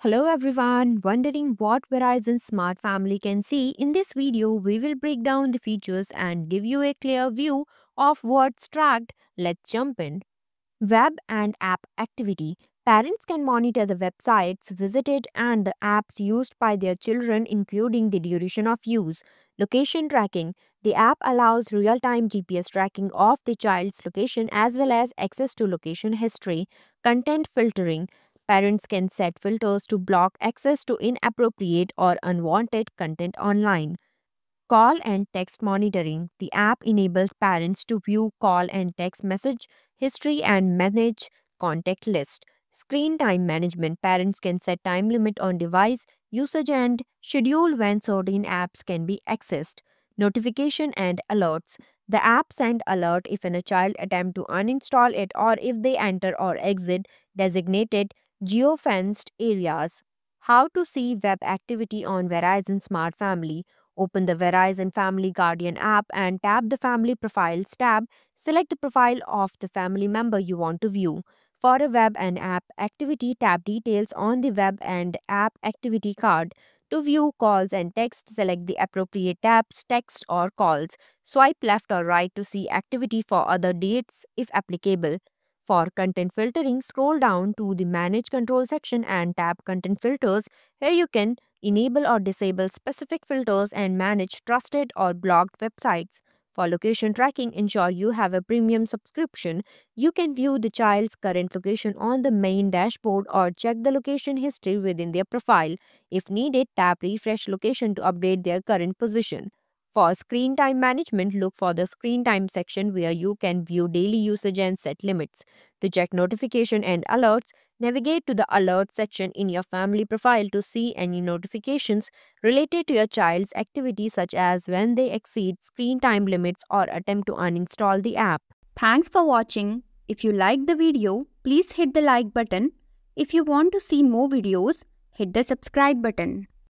Hello everyone, wondering what Verizon Smart Family can see? In this video, we will break down the features and give you a clear view of what's tracked. Let's jump in. Web and app activity. Parents can monitor the websites visited and the apps used by their children, including the duration of use. Location tracking. The app allows real time GPS tracking of the child's location as well as access to location history. Content filtering. Parents can set filters to block access to inappropriate or unwanted content online. Call and text monitoring. The app enables parents to view call and text message history and manage contact list. Screen time management. Parents can set time limit on device usage and schedule when certain apps can be accessed. Notification and alerts. The app send alert if a child attempt to uninstall it or if they enter or exit designated geofenced areas. How to see web activity on Verizon Smart Family. Open the Verizon Family Guardian app and tap the Family Profiles tab. Select the profile of the family member you want to view. For a web and app activity, tap details on the web and app activity card. To view calls and text, select the appropriate tabs, text or calls. Swipe left or right to see activity for other dates if applicable. For content filtering, scroll down to the Manage Control section and tap Content Filters. Here you can enable or disable specific filters and manage trusted or blocked websites. For location tracking, ensure you have a premium subscription. You can view the child's current location on the main dashboard or check the location history within their profile. If needed, tap Refresh Location to update their current position. For screen time management, look for the screen time section where you can view daily usage and set limits. To check notification and alerts, navigate to the Alert section in your family profile to see any notifications related to your child's activity, such as when they exceed screen time limits or attempt to uninstall the app. Thanks for watching. If you liked the video, please hit the like button. If you want to see more videos, hit the subscribe button.